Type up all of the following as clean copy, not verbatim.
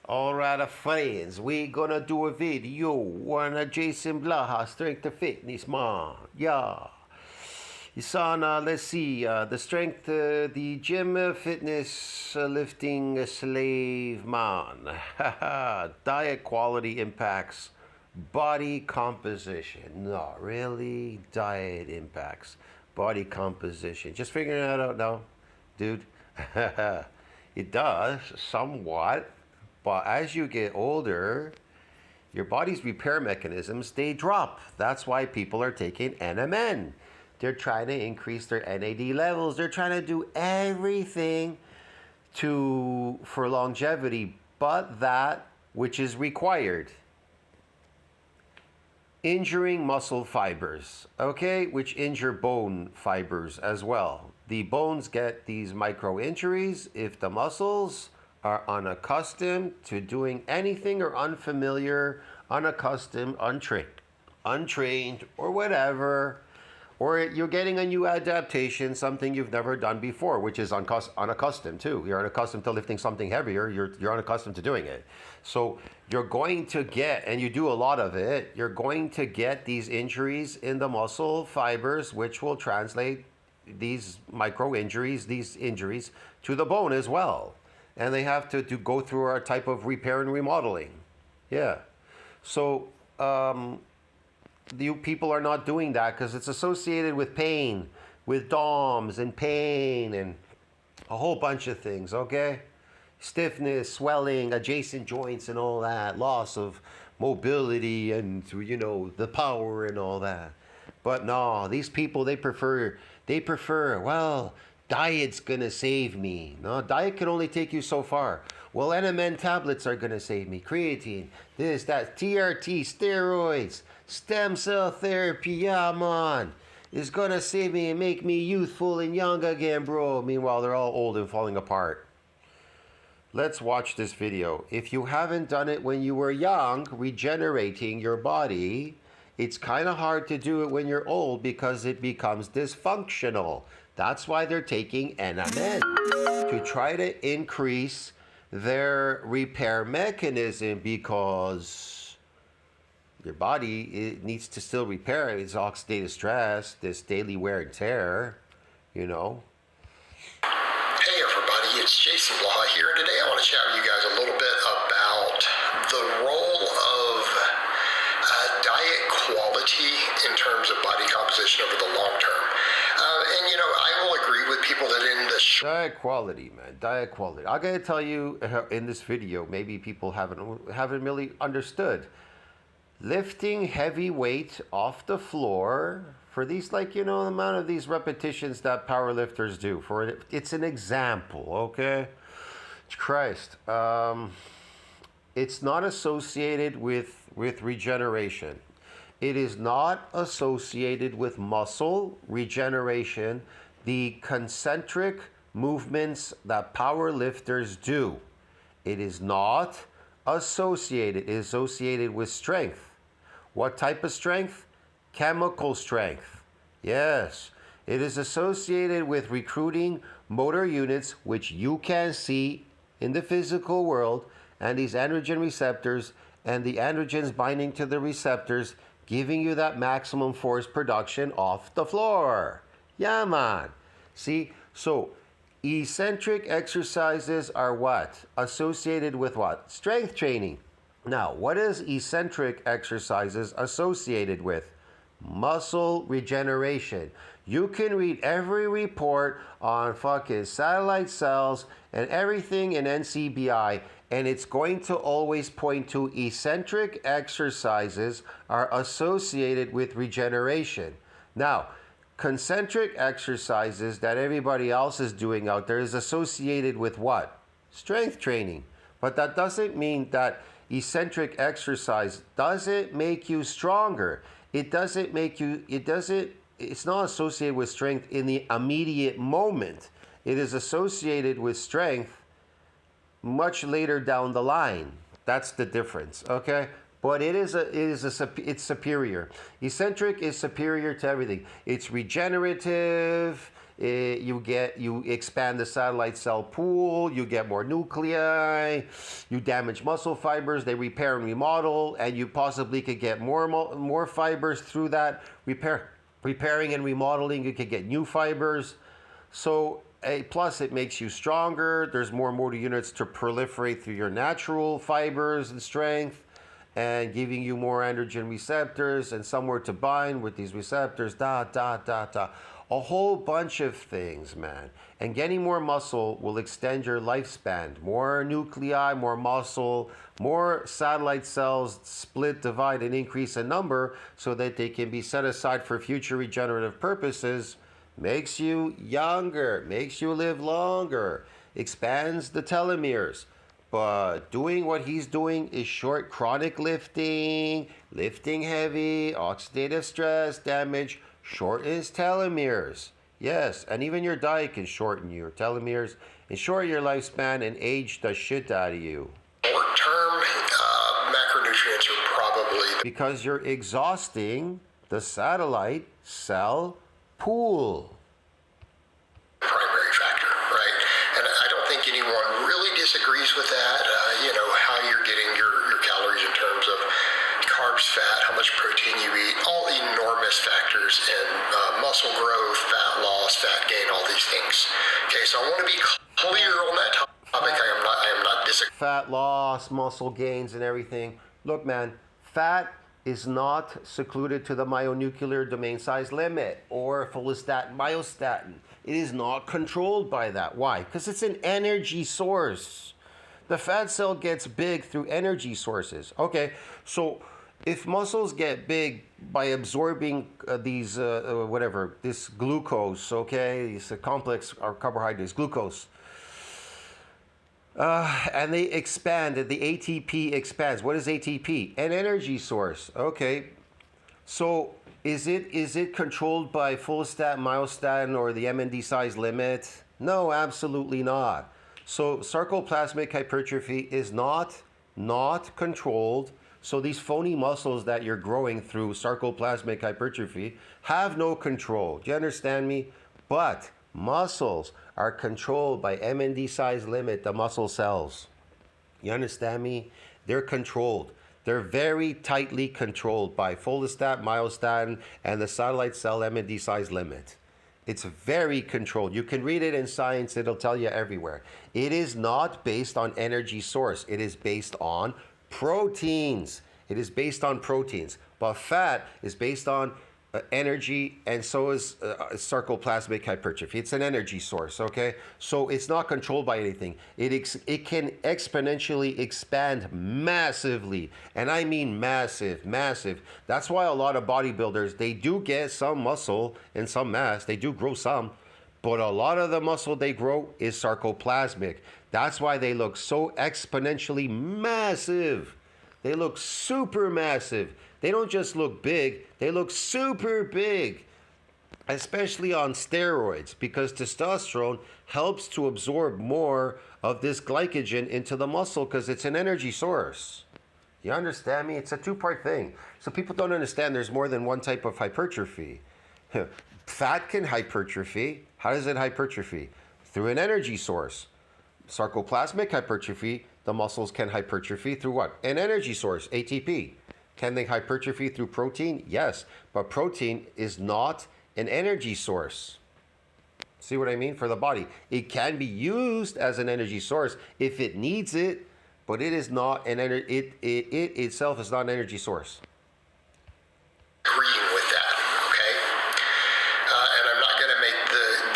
Alright, friends, we gonna do a video on a JasonBlaha strength and fitness, man. Yeah. It's on, let's see, the strength, the gym fitness lifting slave, man. Diet quality impacts body composition. No, really? Diet impacts body composition. Just figuring that out now, dude. It does, somewhat. But as you get older, your body's repair mechanisms, they drop. That's why people are taking NMN. They're trying to increase their NAD levels. They're trying to do everything for longevity, but that which is required. Injuring muscle fibers, okay, which injure bone fibers as well. The bones get these micro injuries if the muscles are unaccustomed to doing anything or unfamiliar, unaccustomed, untrained, or whatever. Or you're getting a new adaptation, something you've never done before, which is unaccustomed too. You're unaccustomed to lifting something heavier. You're unaccustomed to doing it. So you're going to get, and you do a lot of it, you're going to get these injuries in the muscle fibers, which will translate these micro injuries, these injuries to the bone as well. And they have to go through a type of repair and remodeling. Yeah. So the people are not doing that because it's associated with pain, with DOMs and pain and a whole bunch of things, okay? Stiffness, swelling, adjacent joints and all that, loss of mobility and, you know, the power and all that. But no, these people, they prefer, well, diet's gonna save me. No, diet can only take you so far. Well, NMN tablets are gonna save me. Creatine, this, that, TRT, steroids, stem cell therapy, yeah, man, is gonna save me and make me youthful and young again, bro. Meanwhile, they're all old and falling apart. Let's watch this video. If you haven't done it when you were young, regenerating your body, it's kind of hard to do it when you're old because it becomes dysfunctional. That's why they're taking NMN, to try to increase their repair mechanism, because your body, it needs to still repair. It's oxidative stress, this daily wear and tear, you know. Hey everybody, it's JasonBlaha here. Today I want to chat with you guys a little bit about the role of diet quality in terms of body composition over the long term. And you know, I will agree with people that in the diet quality, man, diet quality. I gotta tell you, in this video, maybe people haven't really understood. Lifting heavy weight off the floor for these, like, you know, the amount of these repetitions that power lifters do. It's an example, okay? Christ, it's not associated with regeneration. It is not associated with muscle regeneration, the concentric movements that power lifters do. It is not associated. It is associated with strength. What type of strength? Chemical strength. Yes. It is associated with recruiting motor units, which you can see in the physical world, and these androgen receptors, and the androgens binding to the receptors, giving you that maximum force production off the floor. Yeah, man. See, so eccentric exercises are what? Associated with what? Strength training. Now, what is eccentric exercises associated with? Muscle regeneration. You can read every report on fucking satellite cells and everything in NCBI, and it's going to always point to eccentric exercises are associated with regeneration. Now, concentric exercises that everybody else is doing out there is associated with what? Strength training. But that doesn't mean that eccentric exercise doesn't make you stronger. It doesn't make you, it's not associated with strength in the immediate moment. It is associated with strength much later down the line. That's the difference, okay? But it's superior. Eccentric is superior to everything. It's regenerative. You expand the satellite cell pool, you get more nuclei, you damage muscle fibers, they repair and remodel, and you possibly could get more fibers through that repairing and remodeling. You could get new fibers. So plus it makes you stronger. There's more motor units to proliferate through your natural fibers and strength, and giving you more androgen receptors and somewhere to bind with these receptors, a whole bunch of things, man. And getting more muscle will extend your lifespan. More nuclei, more muscle, more satellite cells split, divide, and increase in number so that they can be set aside for future regenerative purposes. Makes you younger, makes you live longer, expands the telomeres. But doing what he's doing is short chronic lifting, lifting heavy, oxidative stress damage, shortens telomeres. Yes, and even your diet can shorten your telomeres and shorten your lifespan and age the shit out of you. Short-term macronutrients are probably because you're exhausting the satellite cell pool. Primary factor, right? And I don't think anyone really disagrees with that. How you're getting your calories in terms of carbs, fat, how much protein you eat, all enormous factors in muscle growth, fat loss, fat gain, all these things. Okay, so I want to be clear on that topic. I am not disagreeing. Fat loss, muscle gains, and everything. Look, man, fat is not secluded to the myonuclear domain size limit or follistatin, myostatin. It is not controlled by that. Why? Because it's an energy source. The fat cell gets big through energy sources. Okay, so if muscles get big by absorbing this glucose, okay, these complex or carbohydrates, glucose, and they expand, the ATP expands. What is ATP? An energy source. Okay, so is it controlled by follistatin, myostatin, or the MND size limit? No, absolutely not. So sarcoplasmic hypertrophy is not controlled. So these phony muscles that you're growing through sarcoplasmic hypertrophy have no control. Do you understand me? But muscles are controlled by MND size limit, the muscle cells. You understand me? They're controlled. They're very tightly controlled by follistatin, myostatin, and the satellite cell MND size limit. It's very controlled. You can read it in science. It'll tell you everywhere. It is not based on energy source. It is based on proteins. It is based on proteins. But fat is based on energy, and so is sarcoplasmic hypertrophy. It's an energy source, okay? So it's not controlled by anything. It can exponentially expand massively, and I mean massive. That's why a lot of bodybuilders, they do get some muscle and some mass. They do grow some, but a lot of the muscle they grow is sarcoplasmic. That's why they look so exponentially massive. They look super massive. They don't just look big, they look super big, especially on steroids, because testosterone helps to absorb more of this glycogen into the muscle because it's an energy source. You understand me? It's a two-part thing. So people don't understand there's more than one type of hypertrophy. Fat can hypertrophy. How does it hypertrophy? Through an energy source. Sarcoplasmic hypertrophy, the muscles can hypertrophy through what? An energy source, ATP. Can they hypertrophy through protein? Yes, but protein is not an energy sourse. See what I mean? For the body. It can be used as an energy source if it needs it, but it is not an energy. It itself is not an energy source. Agreeing with that, okay? And I'm not going to make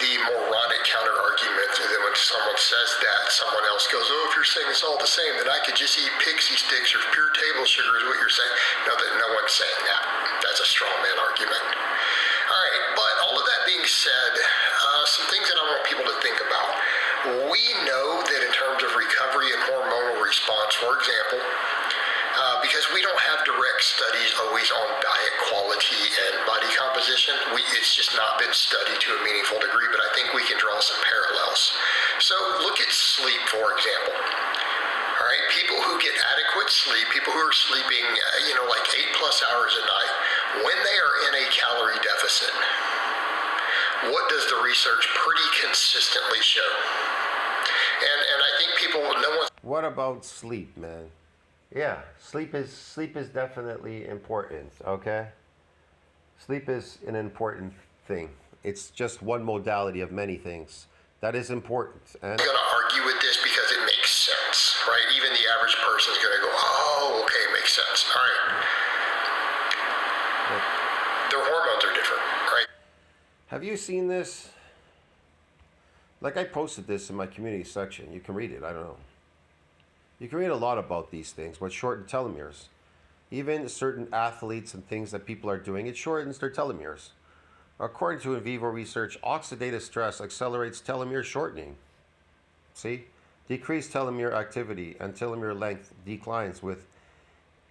the moronic counter argument that when someone says that, someone else goes, "Oh, if you're saying it's all the same, then I could just eat pixie sticks or pure table sugar," is what you're saying. No one's saying that. That's a straw man argument. All right, but all of that being said, some things that I want people to think about. We know that in terms of recovery and hormonal response, for example, because we don't have direct studies always on diet quality and body composition, it's just not been studied to a meaningful degree, but I think we can draw some parallels. So look at sleep, for example. All right, people who get adequate sleep, people who are sleeping, like 8+ hours a night, when they are in a calorie deficit, what does the research pretty consistently show? And I think people will know. What about sleep, man? Yeah, sleep is definitely important, okay? Sleep is an important thing. It's just one modality of many things that is important. And I'm going to argue with this because it makes sense, right? Even the average person is going to go, oh, okay, it makes sense. All right. Their hormones are different, right? Have you seen this? Like, I posted this in my community section. You can read it. I don't know. You can read a lot about these things, what shorten telomeres. Even certain athletes and things that people are doing, it shortens their telomeres. According to in vivo research, oxidative stress accelerates telomere shortening. See? Decreased telomere activity and telomere length declines with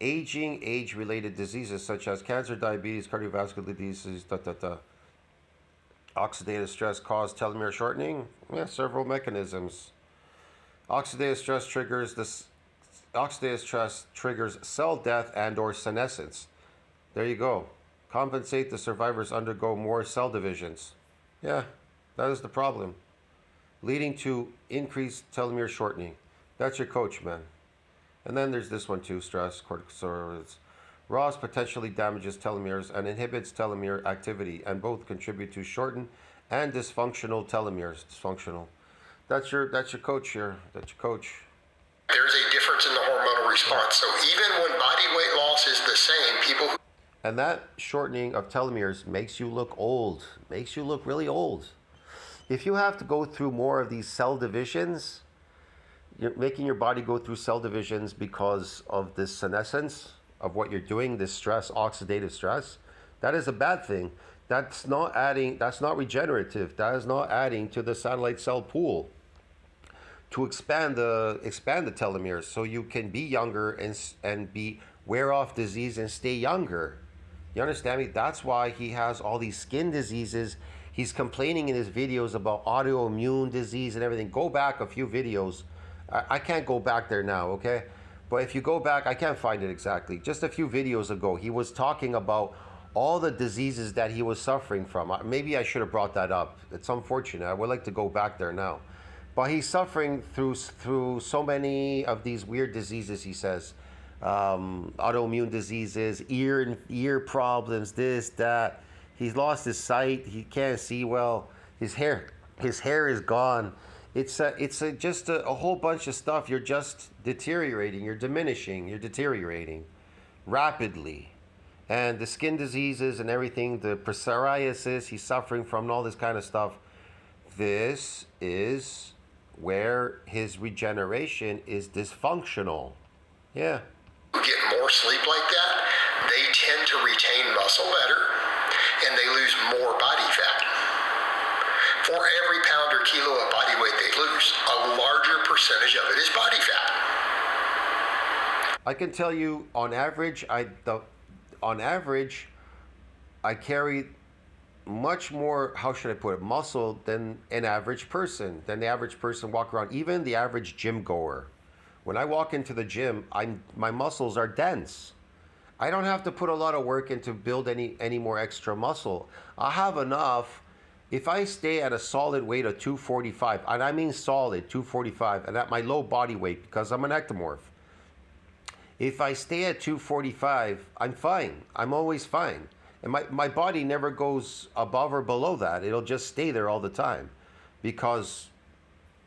aging, age-related diseases such as cancer, diabetes, cardiovascular diseases, Oxidative stress causes telomere shortening? Yeah, several mechanisms. Oxidative stress triggers cell death and/or senescence. There you go. Compensate the survivors undergo more cell divisions. Yeah, that is the problem, leading to increased telomere shortening. That's your coach, man. And then there's this one too: stress, corticosteroids. ROS potentially damages telomeres and inhibits telomere activity, and both contribute to shortened and dysfunctional telomeres. Dysfunctional. That's your coach here. That's your coach. There's a difference in the hormonal response. So even when body weight loss is the same, people who... And that shortening of telomeres makes you look old. Makes you look really old. If you have to go through more of these cell divisions, you're making your body go through cell divisions because of this senescence of what you're doing, this stress, oxidative stress, that is a bad thing. That's not regenerative. That is not adding to the satellite cell pool to expand the telomeres so you can be younger and wear off disease and stay younger. You understand me? That's why he has all these skin diseases. He's complaining in his videos about autoimmune disease and everything. Go back a few videos. I can't go back there now, okay? But if you go back, I can't find it exactly. Just a few videos ago, he was talking about all the diseases that he was suffering from. Maybe I should have brought that up. It's unfortunate. I would like to go back there now. But he's suffering through so many of these weird diseases, he says. Autoimmune diseases, ear problems, this, that. He's lost his sight. He can't see well. His hair is gone. It's just a whole bunch of stuff. You're just deteriorating. You're diminishing. You're deteriorating rapidly. And the skin diseases and everything, the psoriasis he's suffering from, and all this kind of stuff. This is where his regeneration is dysfunctional. Yeah. Who get more sleep like that, they tend to retain muscle better and they lose more body fat. For every pound or kilo of body weight they lose, a larger percentage of it is body fat. I can tell you, on average, I carry much more, how should I put it, muscle than an average person. Than the average person walk around, even the average gym goer. When I walk into the gym, my muscles are dense. I don't have to put a lot of work into build any more extra muscle. I have enough. If I stay at a solid weight of 245, and I mean solid 245, and at my low body weight because I'm an ectomorph. If I stay at 245, I'm fine. I'm always fine. And my body never goes above or below that. It'll just stay there all the time because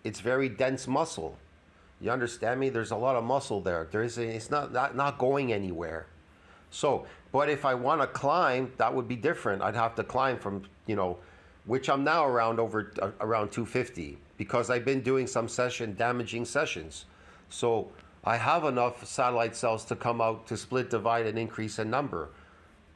it's very dense muscle. You understand me? There's a lot of muscle there. It's not going anywhere. So, but if I want to climb, that would be different. I'd have to climb from, which I'm now around 250 because I've been doing some damaging sessions. So I have enough satellite cells to come out to split, divide, and increase in number.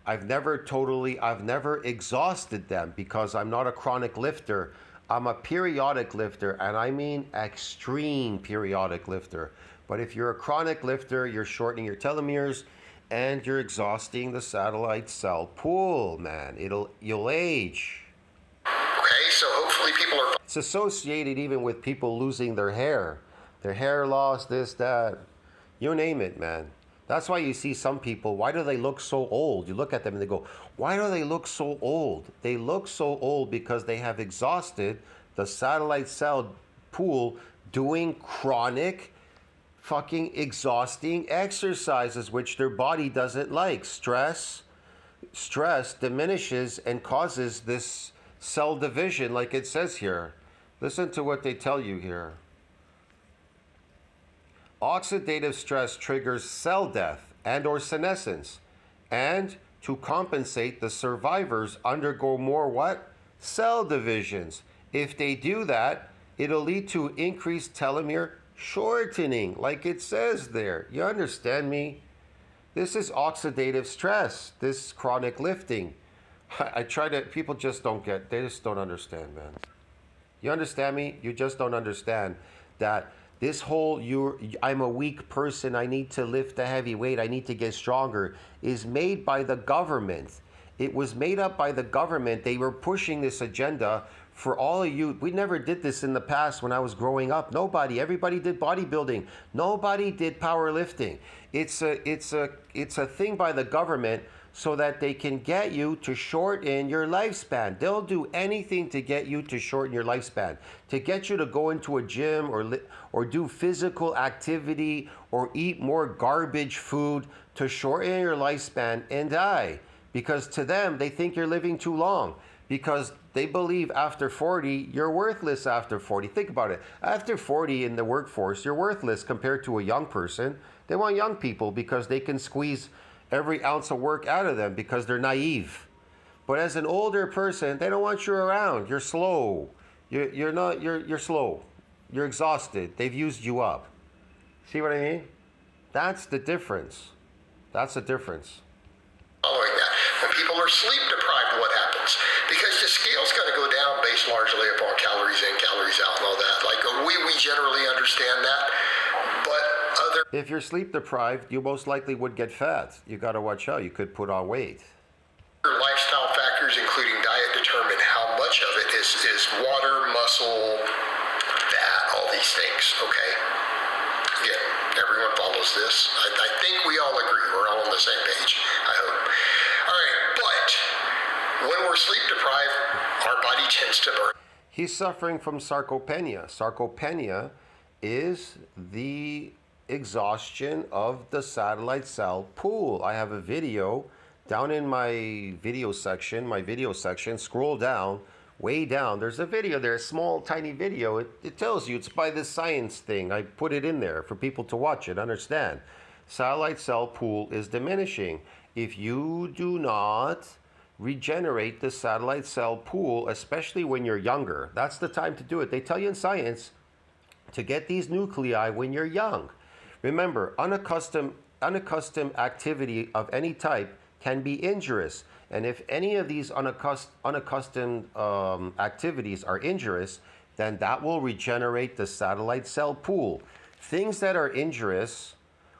I've never exhausted them because I'm not a chronic lifter. I'm a periodic lifter, and I mean extreme periodic lifter. But if you're a chronic lifter, you're shortening your telomeres and you're exhausting the satellite cell pool, man. You'll age. Okay, so hopefully people are... It's associated even with people losing their hair loss, this, that, you name it, man. That's why you see some people, why do they look so old? You look at them and they go, why do they look so old? They look so old because they have exhausted the satellite cell pool doing chronic, fucking exhausting exercises, which their body doesn't like. Stress diminishes and causes this cell division, like it says here. Listen to what they tell you here. Oxidative stress triggers cell death and or senescence, and to compensate, the survivors undergo more what? Cell divisions. If they do that, it'll lead to increased telomere shortening, like it says there. You understand me? This is oxidative stress, this chronic lifting. I try to, people just don't get, they just don't understand, man. You understand me? You just don't understand that this whole I'm a weak person, I need to lift a heavy weight, I need to get stronger, is made by the government. It was made up by the government. They were pushing this agenda for all of you. We never did this in the past when I was growing up. Nobody. Everybody did bodybuilding. Nobody did powerlifting. It's a thing by the government so that they can get you to shorten your lifespan. They'll do anything to get you to shorten your lifespan, to get you to go into a gym or do physical activity or eat more garbage food to shorten your lifespan and die. Because to them, they think you're living too long. Because they believe after 40, you're worthless after 40. Think about it. After 40 in the workforce, you're worthless compared to a young person. They want young people because they can squeeze every ounce of work out of them because they're naive. But as an older person, they don't want you around. You're slow. You're slow. You're exhausted. They've used you up. See what I mean? That's the difference. That's the difference. Following that, when people are sleep deprived, what happens? Because the scale's going to go down based largely upon calories in, calories out, and all that. Like we generally understand that, but if you're sleep deprived, you most likely would get fat. You got to watch out. You could put on weight. Lifestyle factors, including diet, determine how much of it is water, muscle, fat, all these things. Okay. Again, everyone follows this. I think we all agree. We're all on the same page, I hope. All right, but when we're sleep deprived, our body tends to burn. He's suffering from sarcopenia. Sarcopenia is the exhaustion of the satellite cell pool. I have a video down in my video section. Scroll down, way down. There's a video there, a small, tiny video. It tells you it's by this science thing. I put it in there for people to watch it, understand. Satellite cell pool is diminishing. If you do not regenerate the satellite cell pool, especially when you're younger, that's the time to do it. They tell you in science to get these nuclei when you're young. Remember, unaccustomed activity of any type can be injurious. And if any of these unaccustomed activities are injurious, then that will regenerate the satellite cell pool. Things that are injurious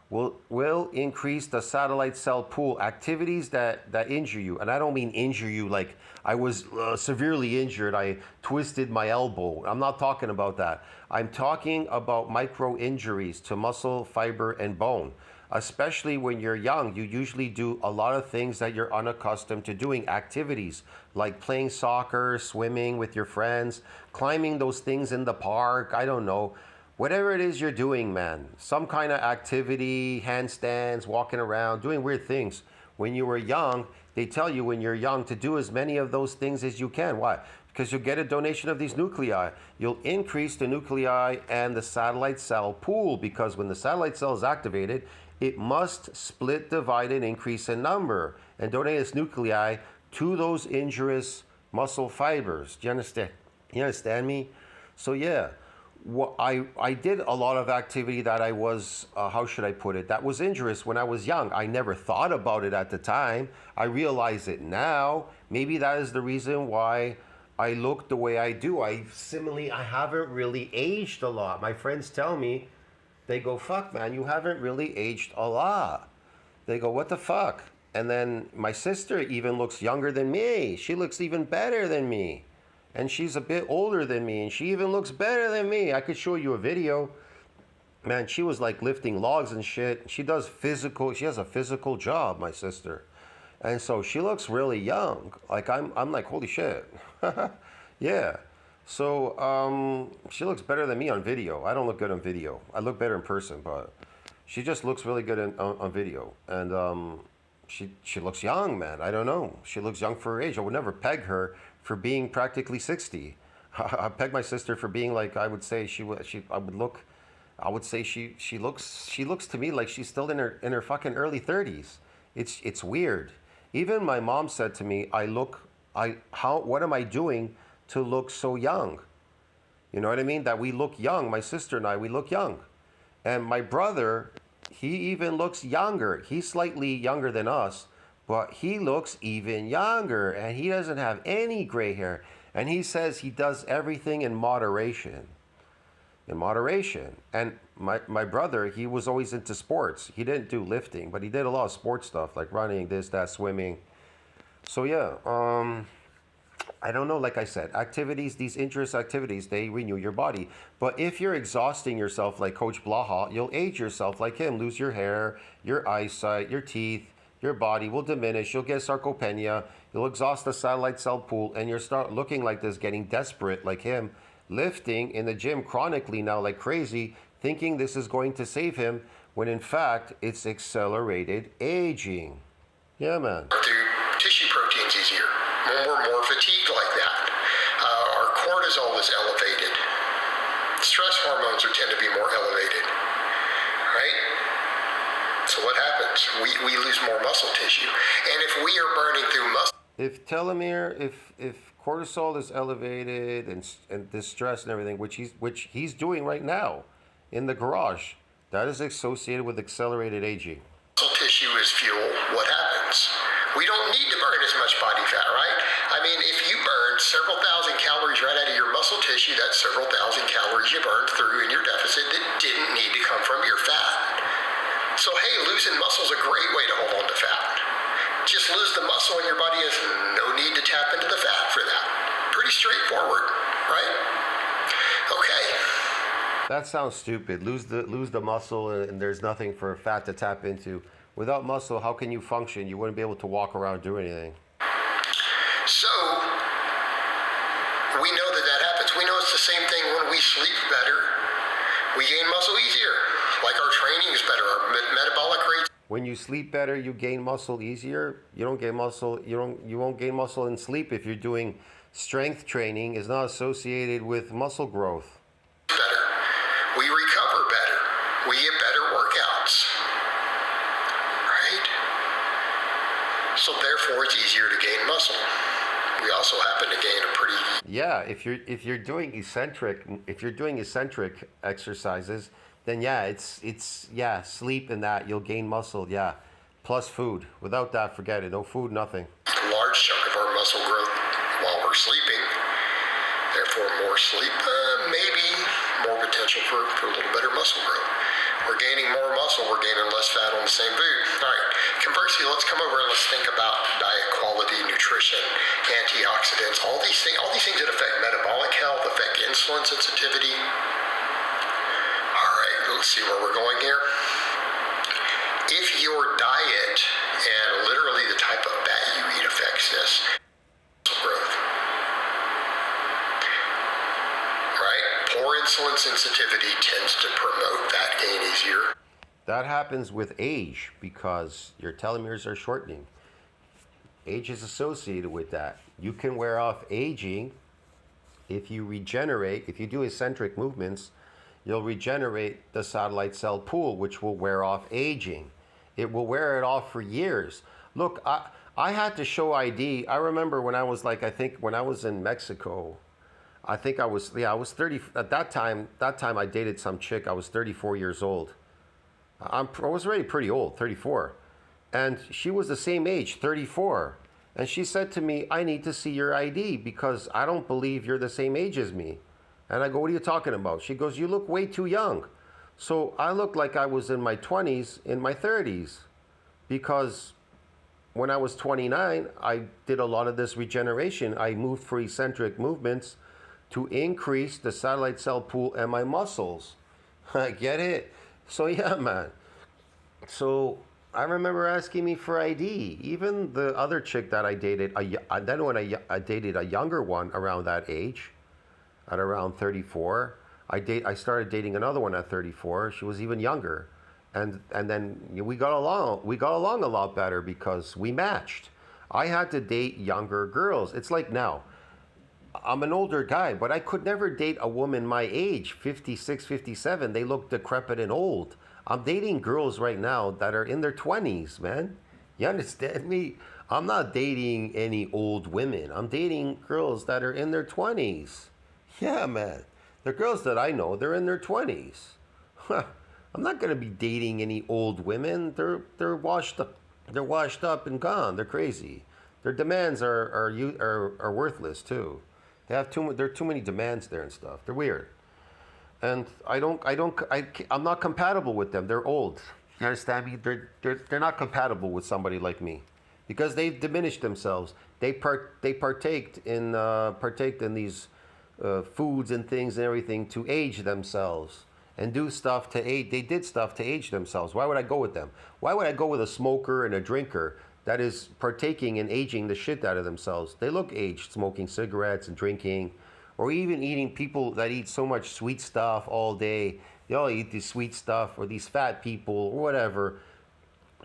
will increase the satellite cell pool. Activities that injure you, and I don't mean injure you like I was severely injured, I twisted my elbow. I'm not talking about that. I'm talking about micro injuries to muscle, fiber, and bone. Especially when you're young, you usually do a lot of things that you're unaccustomed to doing. Activities like playing soccer, swimming with your friends, climbing those things in the park, I don't know. Whatever it is you're doing, man, some kind of activity, handstands, walking around, doing weird things. When you were young, they tell you when you're young to do as many of those things as you can. Why? Because you'll get a donation of these nuclei. You'll increase the nuclei and the satellite cell pool, because when the satellite cell is activated, it must split, divide, and increase in number and donate its nuclei to those injurious muscle fibers. Do you understand? You understand me? So yeah. I did a lot of activity that I was, how should I put it, that was injurious when I was young. I never thought about it at the time. I realize it now. Maybe that is the reason why I look the way I do. I haven't really aged a lot. My friends tell me, they go, fuck man, you haven't really aged a lot. They go, what the fuck? And then my sister even looks younger than me. She looks even better than me. And she's a bit older than me, and she even looks better than me. I could show you a video. man, she was like lifting logs and shit. She has a physical job, my sister. And so she looks really young. Like I'm like, holy shit. Yeah. So she looks better than me on video. I don't look good on video. I look better in person, but she just looks really good on video. And she looks young, man. I don't know. She looks young for her age. I would never peg her for being practically 60. I peg my sister for being like, I would say I would say she looks to me like she's still in her fucking early 30s. It's weird. Even my mom said to me, what am I doing to look so young? You know what I mean? That we look young. My sister and I, we look young. And my brother, he even looks younger. He's slightly younger than us, but he looks even younger, and he doesn't have any gray hair. And he says he does everything in moderation. In moderation. And my brother, he was always into sports. He didn't do lifting, but he did a lot of sports stuff like running, this, that, swimming. So yeah, I don't know, like I said, these interest activities, they renew your body. But if you're exhausting yourself like Coach Blaha, you'll age yourself like him, lose your hair, your eyesight, your teeth, your body will diminish, you'll get sarcopenia, you'll exhaust the satellite cell pool, and you'll start looking like this, getting desperate like him, lifting in the gym chronically now like crazy, thinking this is going to save him, when in fact, it's accelerated aging. Yeah, man. Tissue proteins easier. When we're more fatigued like that, our cortisol is elevated. Stress hormones tend to be more elevated, right? So what happens? We lose more muscle tissue. And if we are burning through muscle... If cortisol is elevated and this stress and everything, which he's doing right now in the garage, that is associated with accelerated aging. Muscle tissue is fuel. What happens? We don't need to burn as much body fat, right? I mean, if you burn several thousand calories right out of your muscle tissue, that's several thousand calories you burned through in your deficit that didn't need to come from your fat. So hey, losing muscle is a great way to hold on to fat. Just lose the muscle and your body has no need to tap into the fat for that. Pretty straightforward, right? Okay. That sounds stupid. Lose the muscle and there's nothing for fat to tap into. Without muscle, how can you function? You wouldn't be able to walk around, do anything. So, we know that happens. We know it's the same thing when we sleep better. We gain muscle easier. Like our training is better, our metabolic rate. When you sleep better, you gain muscle easier. You don't gain muscle. You won't gain muscle in sleep if you're doing strength training. Is not associated with muscle growth. Better. We recover better. We get better workouts. Right? So therefore, it's easier to gain muscle. We also happen to gain a pretty... Yeah, if you're doing eccentric exercises, then yeah, it's sleep and that you'll gain muscle, yeah. Plus food. Without that, forget it. No food, nothing. A large chunk of our muscle growth while we're sleeping. Therefore, more sleep, maybe more potential for a little better muscle growth. We're gaining more muscle, we're gaining less fat on the same food. All right, conversely, let's come over and let's think about diet quality, nutrition, antioxidants, all these things that affect metabolic health, affect insulin sensitivity. All right, let's see where we're going here. If your diet and literally the type of fat you eat affects this, muscle growth. Poor insulin sensitivity tends to promote fat gain easier. That happens with age because your telomeres are shortening. Age is associated with that. You can wear off aging if you regenerate. If you do eccentric movements, you'll regenerate the satellite cell pool, which will wear off aging. It will wear it off for years. Look, I had to show ID. I remember when I was when I was in Mexico, I was 30 at that time. That time I dated some chick. I was 34 years old. I was already pretty old, 34. And she was the same age, 34. And she said to me, I need to see your ID because I don't believe you're the same age as me. And I go, what are you talking about? She goes, you look way too young. So I looked like I was in my 20s, in my 30s. Because when I was 29, I did a lot of this regeneration. I moved for eccentric movements to increase the satellite cell pool and my muscles. Get it? So yeah, man. So I remember asking me for ID. Even the other chick that I dated, then when I dated a younger one around that age, at around 34, I started dating another one at 34. She was even younger, and then we got along. We got along a lot better because we matched. I had to date younger girls. It's like now. I'm an older guy, but I could never date a woman my age, 56, 57. They look decrepit and old. I'm dating girls right now that are in their 20s, man. You understand me? I'm not dating any old women. I'm dating girls that are in their 20s. Yeah, man. The girls that I know, they're in their 20s. I'm not going to be dating any old women. They're washed up. They're washed up and gone. They're crazy. Their demands are worthless too. They have there are too many demands there and stuff. They're weird, and I'm not compatible with them. They're old. You understand me? They're not compatible with somebody like me, because they've diminished themselves. They partaked in these foods and things and everything to age themselves and do stuff to age. They did stuff to age themselves. Why would I go with them? Why would I go with a smoker and a drinker that is partaking and aging the shit out of themselves? They look aged, smoking cigarettes and drinking, or even eating. People that eat so much sweet stuff all day. They all eat this sweet stuff, or these fat people, or whatever.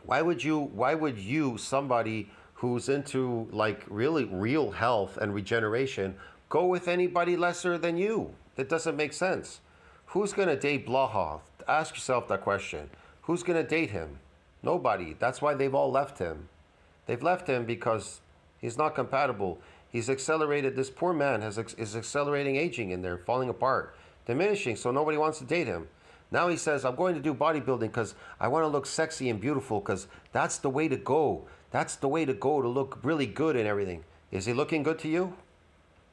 Why would you, somebody who's into like really real health and regeneration, go with anybody lesser than you? That doesn't make sense. Who's gonna date Blaha? Ask yourself that question. Who's gonna date him? Nobody. That's why they've all left him. They've left him because he's not compatible. He's accelerated. This poor man is accelerating aging in there, falling apart, diminishing. So nobody wants to date him. Now he says, "I'm going to do bodybuilding because I want to look sexy and beautiful because that's the way to go. That's the way to go to look really good and everything." Is he looking good to you?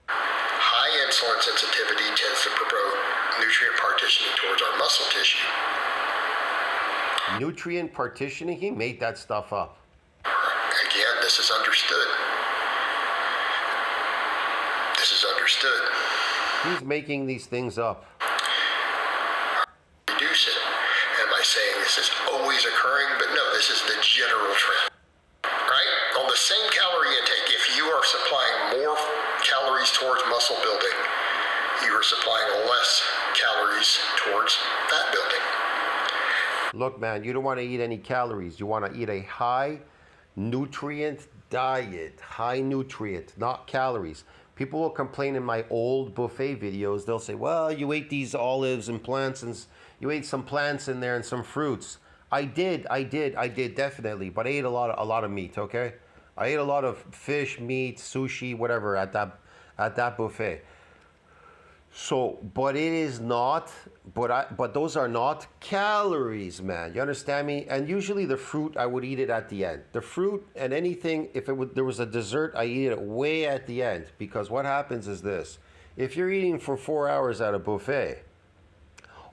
High insulin sensitivity tends to promote nutrient partitioning towards our muscle tissue. Nutrient partitioning? He made that stuff up. Again, this is understood. This is understood. He's making these things up. Reduce it. Am I saying this is always occurring? But no, this is the general trend. Right? On the same calorie intake, if you are supplying more calories towards muscle building, you are supplying less calories towards fat building. Look, man, you don't want to eat any calories. You want to eat a high nutrient diet. High nutrient, not calories. People will complain in my old buffet videos. They'll say, well, you ate these olives and plants, and you ate some plants in there and some fruits. I did, definitely. But I ate a lot of meat, okay? I ate a lot of fish, meat, sushi, whatever at that buffet. So, but it is not, but those are not calories, man. You understand me? And usually the fruit, I would eat it at the end. The fruit and anything, there was a dessert, I eat it way at the end. Because what happens is this. If you're eating for 4 hours at a buffet,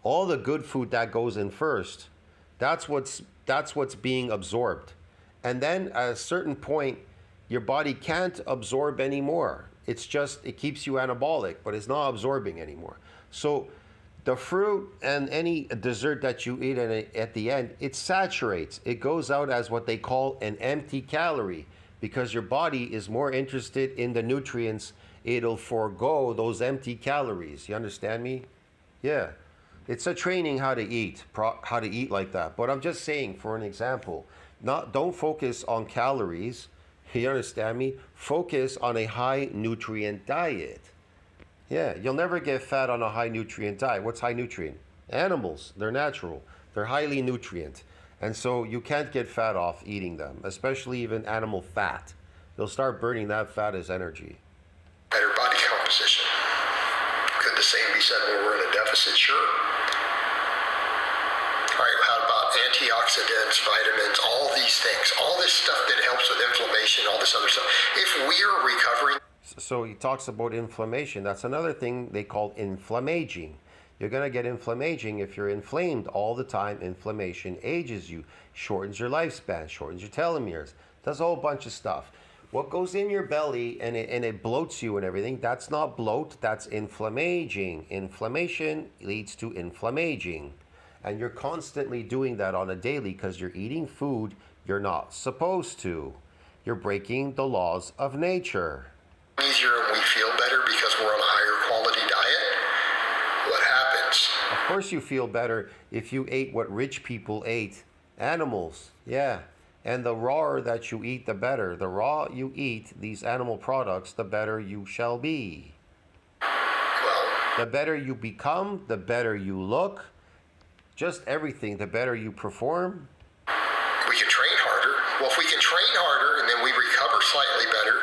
all the good food that goes in first, that's what's being absorbed. And then at a certain point, your body can't absorb anymore. It keeps you anabolic, but it's not absorbing anymore. So the fruit and any dessert that you eat at the end, it saturates. It goes out as what they call an empty calorie, because your body is more interested in the nutrients. It'll forego those empty calories. You understand me? Yeah. It's a training how to eat like that. But I'm just saying, for an example, don't focus on calories. You understand me? Focus on a high nutrient diet. Yeah, you'll never get fat on a high nutrient diet. What's high nutrient? Animals, they're natural. They're highly nutrient. And so you can't get fat off eating them, especially even animal fat. You'll start burning that fat as energy. Better body composition. Could the same be said when we're in a deficit? Sure. All right, how about antioxidants, vitamins, all these things, all this stuff that helps with inflammation, all this other stuff. If we are recovering. So he talks about inflammation. That's another thing they call inflammaging. You're going to get inflammaging if you're inflamed all the time. Inflammation ages you, shortens your lifespan, shortens your telomeres, does a whole bunch of stuff. What goes in your belly and it bloats you and everything, that's not bloat, that's inflammaging. Inflammation leads to inflammaging. And you're constantly doing that on a daily because you're eating food you're not supposed to. You're breaking the laws of nature. Easier and we feel better because we're on a higher quality diet. What happens? Of course you feel better if you ate what rich people ate. Animals, yeah. And the rawer that you eat, the better. The raw you eat these animal products, the better you shall be. Well, The better you become, the better you look. Just everything, the better you perform. we can train harder. Well, if we can train harder and then we recover slightly better,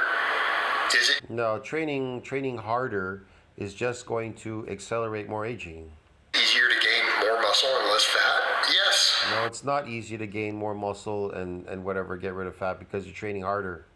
is it No, training harder is just going to accelerate more aging. easier to gain more muscle and less fat? Yes. No, it's not easy to gain more muscle and whatever, get rid of fat because you're training harder.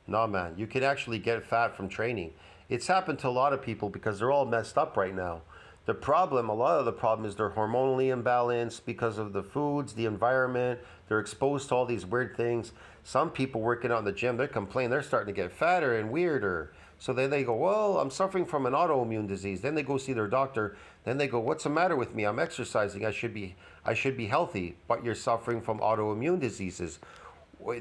No, man, you can actually get fat from training. It's happened to a lot of people because they're all messed up right now. A lot of the problem is they're hormonally imbalanced because of the foods, the environment. They're exposed to all these weird things. Some people working out in the gym, they're complaining they're starting to get fatter and weirder. So then they go, well, I'm suffering from an autoimmune disease. Then they go see their doctor. Then they go, what's the matter with me? I'm exercising. I should be healthy. But you're suffering from autoimmune diseases.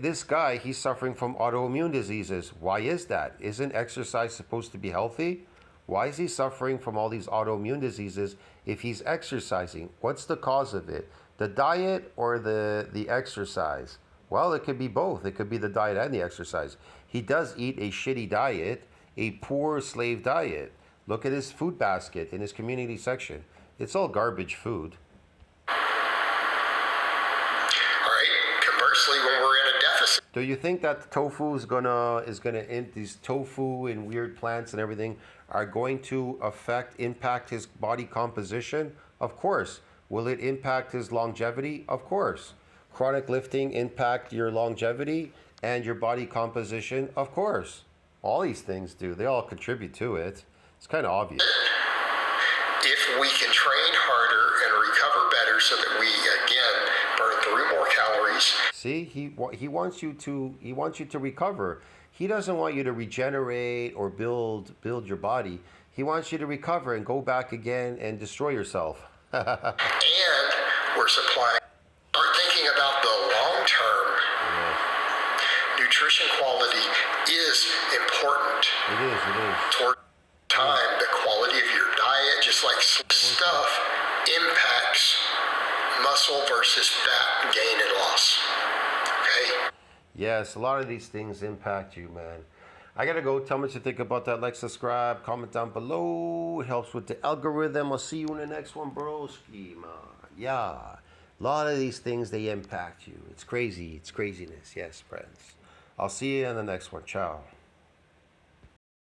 This guy, he's suffering from autoimmune diseases. Why is that? Isn't exercise supposed to be healthy? Why is he suffering from all these autoimmune diseases if he's exercising? What's the cause of it? The diet or the exercise? Well, it could be both. It could be the diet and the exercise. He does eat a shitty diet, a poor slave diet. Look at his food basket in his community section. It's all garbage food. All right. Conversely, when we're in a deficit, Do you think that tofu is gonna these tofu and weird plants and everything are going to impact his body composition? Of course. Will it impact his longevity? Of course. Chronic lifting impact your longevity and your body composition? Of course. All these things do. They all contribute to it. It's kind of obvious. if we can train harder and recover better so that we, again, burn through more calories, See, he wants you to recover. He doesn't want you to regenerate or build your body. He wants you to recover and go back again and destroy yourself. and we're supplying, start thinking about the long term. Nutrition quality is important. It is. Toward time, the quality of your diet, just like stuff, impacts muscle versus fat gain and loss. Okay? Yes, a lot of these things impact you, man. I gotta go. Tell me what you think about that. Like, subscribe, comment down below. It helps with the algorithm. I'll see you in the next one, broski, man. Yeah. A lot of these things, they impact you. It's crazy. It's craziness. Yes, friends. I'll see you in the next one. Ciao.